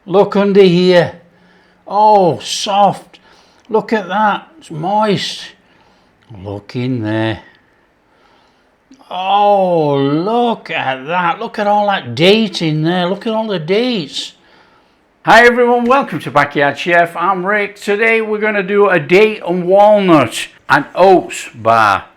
Look under here. Oh, soft. Look at that. It's moist. Look in there. Oh, look at that. Look at all that date in there. Look at all the dates. Hi everyone, welcome to Backyard Chef. I'm Rick. Today we're going to do a date and walnut and oats bar.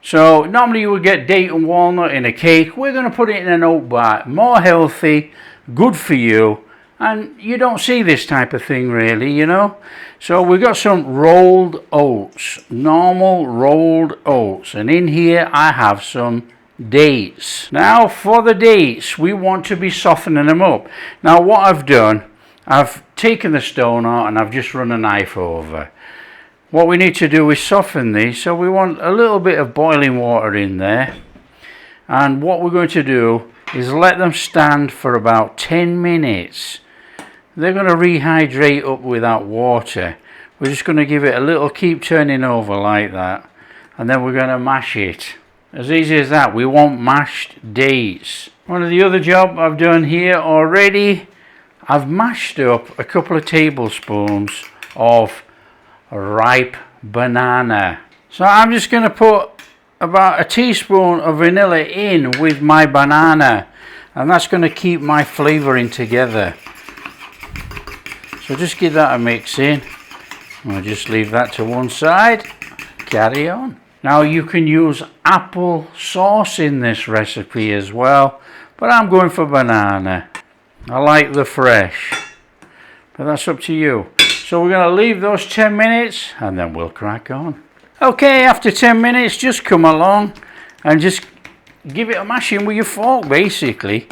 So normally you would get date and walnut in a cake. We're going to put it in an oat bar. More healthy, good for you. And you don't see this type of thing really, you know. So we've got some rolled oats, normal rolled oats. And in here I have some dates. Now for the dates, we want to be softening them up. Now what I've done, I've taken the stone out and I've just run a knife over. What we need to do is soften these. So we want a little bit of boiling water in there. And what we're going to do is let them stand for about 10 minutes. They're going to rehydrate up without water. We're just going to give it a little, keep turning over like that. And then we're going to mash it. As easy as that. We want mashed dates. One of the other jobs I've done here already, I've mashed up a couple of tablespoons of ripe banana. So I'm just going to put about a teaspoon of vanilla in with my banana. And that's going to keep my flavouring together. So just give that a mix in. We'll just leave that to one side. Carry on. Now you can use apple sauce in this recipe as well, but I'm going for banana. I like the fresh, but that's up to you. So we're going to leave those 10 minutes and then we'll crack on. Okay, after 10 minutes, just come along and just give it a mashing with your fork basically.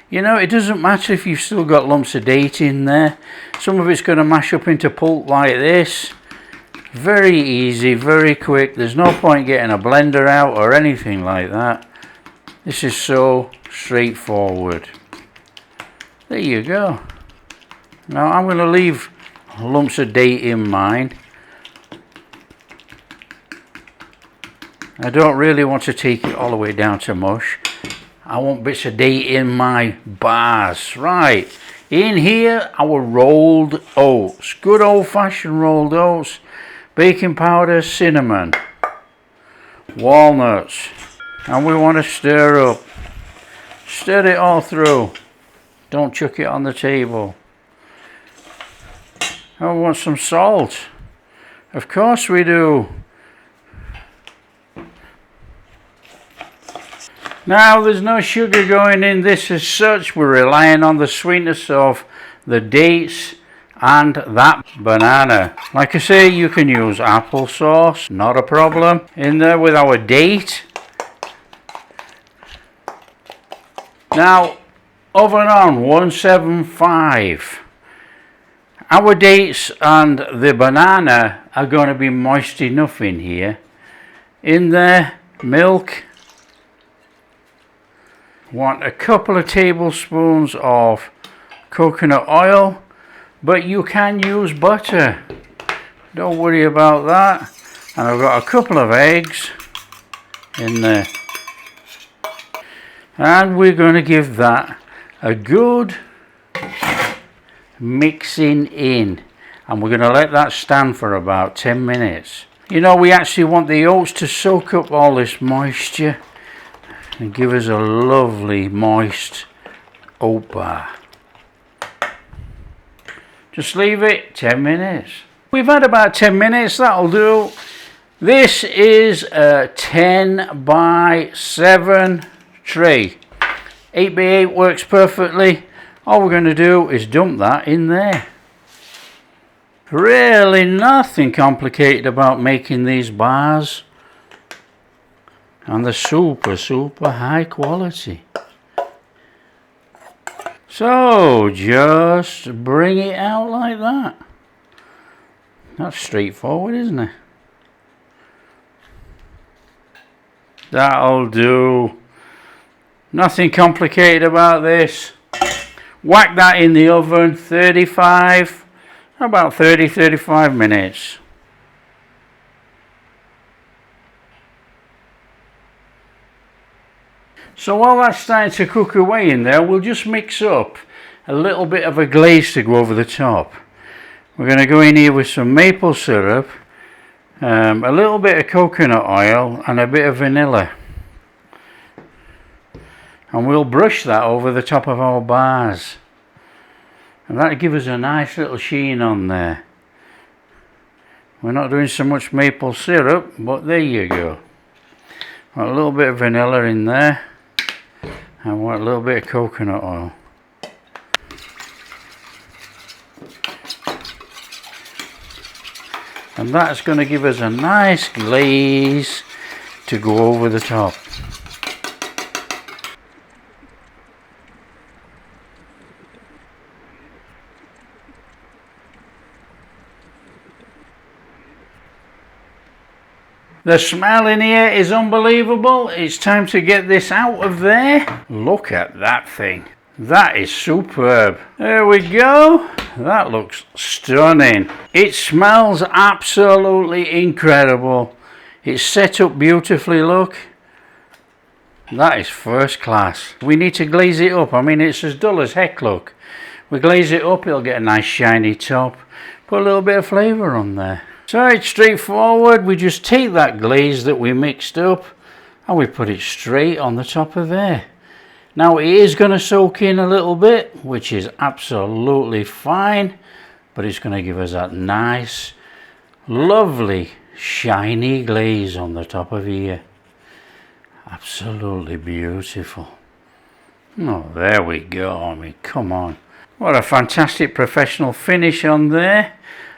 You know, it doesn't matter if you've still got lumps of date in there. Some of it's going to mash up into pulp like this. Very easy, very quick. There's no point getting a blender out or anything like that. This is so straightforward. There you go. Now I'm going to leave lumps of date in mine. I don't really want to take it all the way down to mush. I want bits of date in my bars. Right, in here our rolled oats, good old-fashioned rolled oats, baking powder, cinnamon, walnuts, and we want to stir it all through. Don't chuck it on the table. I want some salt. Of course we do. Now there's no sugar going in this as such. We're relying on the sweetness of the dates and that banana. Like I say, you can use applesauce, not a problem. In there with our date. Now oven on 175. Our dates and the banana are going to be moist enough in here. In there, milk. Want a couple of tablespoons of coconut oil, but you can use butter. Don't worry about that. And I've got a couple of eggs in there. And we're going to give that a good mixing in. And we're going to let that stand for about 10 minutes. You know, we actually want the oats to soak up all this moisture and give us a lovely moist oat bar. Just leave it 10 minutes. We've had about 10 minutes, that'll do. This is a 10 by 7 tray. 8 by 8 works perfectly. All we're going to do is dump that in there. Really nothing complicated about making these bars. And they're super high quality. So just bring it out like that. That's straightforward, isn't it? That'll do. Nothing complicated about this. Whack that in the oven, about 30-35 minutes. So while that's starting to cook away in there, we'll just mix up a little bit of a glaze to go over the top. We're going to go in here with some maple syrup, a little bit of coconut oil and a bit of vanilla. And we'll brush that over the top of our bars. And that'll give us a nice little sheen on there. We're not doing so much maple syrup, but there you go. A little bit of vanilla in there. And a little bit of coconut oil. And that's going to give us a nice glaze to go over the top. The smell in here is unbelievable. It's time to get this out of there. Look at that thing. That is superb. There we go. That looks stunning. It smells absolutely incredible. It's set up beautifully, look. That is first class. We need to glaze it up. I mean, it's as dull as heck, look. We glaze it up, it'll get a nice shiny top. Put a little bit of flavour on there. So it's straightforward. We just take that glaze that we mixed up and we put it straight on the top of there. Now it is going to soak in a little bit, which is absolutely fine, but it's going to give us that nice, lovely, shiny glaze on the top of here. Absolutely beautiful. Oh, there we go. I mean, come on. What a fantastic professional finish on there.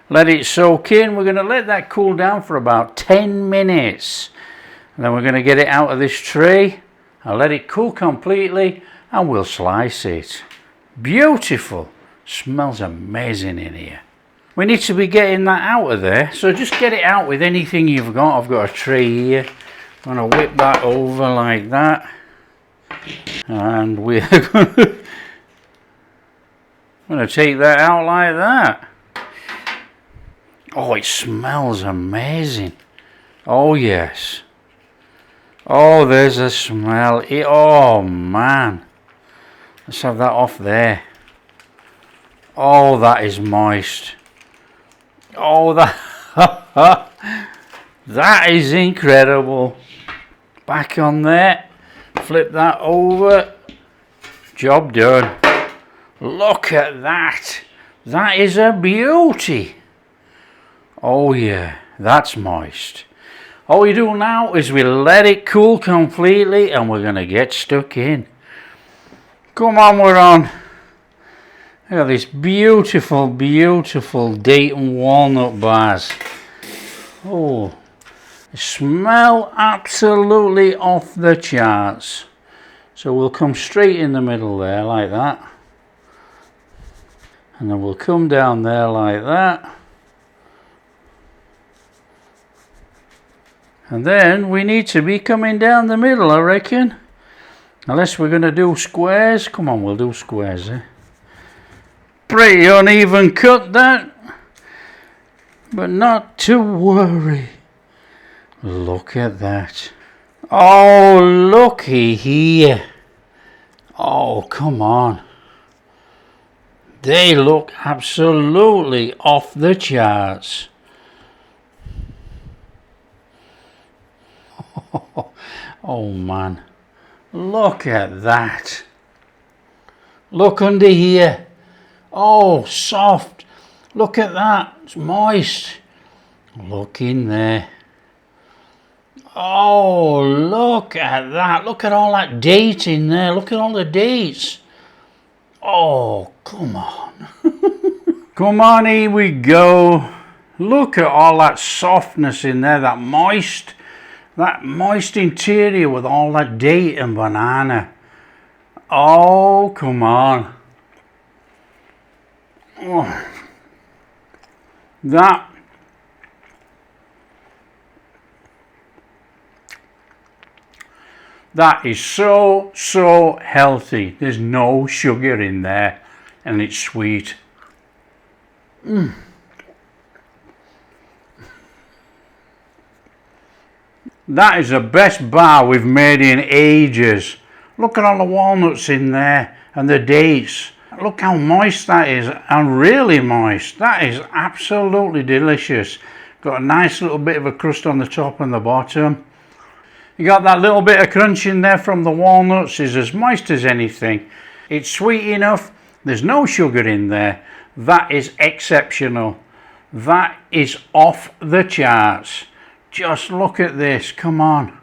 Let it soak in. We're going to let that cool down for about 10 minutes. And then we're going to get it out of this tray. I'll let it cool completely and we'll slice it. Beautiful. Smells amazing in here. We need to be getting that out of there. So just get it out with anything you've got. I've got a tray here. I'm going to whip that over like that. And we're going to take that out like that. Oh, it smells amazing. Oh, yes. Oh, there's a smell. Oh, man. Let's have that off there. Oh, that is moist. Oh, that... that is incredible. Back on there. Flip that over. Job done. Look at that. That is a beauty. Oh yeah, that's moist. All we do now is we let it cool completely and we're going to get stuck in. Come on, we're on. Look at this beautiful, beautiful date and walnut bars. Oh, they smell absolutely off the charts. So we'll come straight in the middle there like that. And then we'll come down there like that. And then we need to be coming down the middle, I reckon. Unless we're going to do squares. Come on, we'll do squares, eh? Pretty uneven cut, that. But not to worry. Look at that. Oh, looky here. Oh, come on. They look absolutely off the charts. Oh man, look at that. Look under here. Oh, soft. Look at that. It's moist. Look in there. Oh, look at that. Look at all that date in there. Look at all the dates. Oh, come on. Come on, here we go. Look at all that softness in there, that moist interior with all that date and banana. Oh, come on. Oh. That is so healthy. There's no sugar in there and it's sweet. That is the best bar we've made in ages. Look at all the walnuts in there and the dates. Look how moist that is, and really moist. That is absolutely delicious. Got a nice little bit of a crust on the top and the bottom. You got that little bit of crunch in there from the walnuts. Is as moist as anything. It's sweet enough. There's no sugar in there. That is exceptional. That is off the charts. Just look at this. Come on.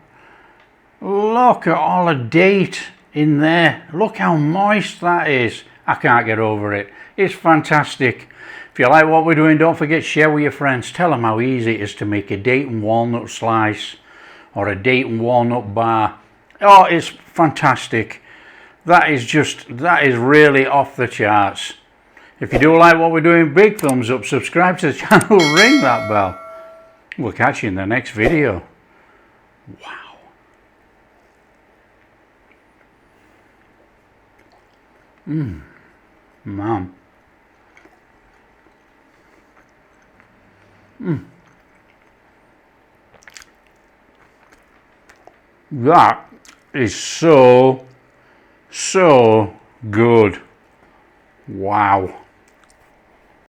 Look at all the date in there. Look how moist that is. I can't get over it. It's fantastic. If you like what we're doing, don't forget to share with your friends. Tell them how easy it is to make a date and walnut slice or a date and walnut bar. Oh, it's fantastic. That is really off the charts. If you do like what we're doing, big thumbs up, subscribe to the channel, ring that bell. We'll catch you in the next video. Wow. Man. That is so good. Wow.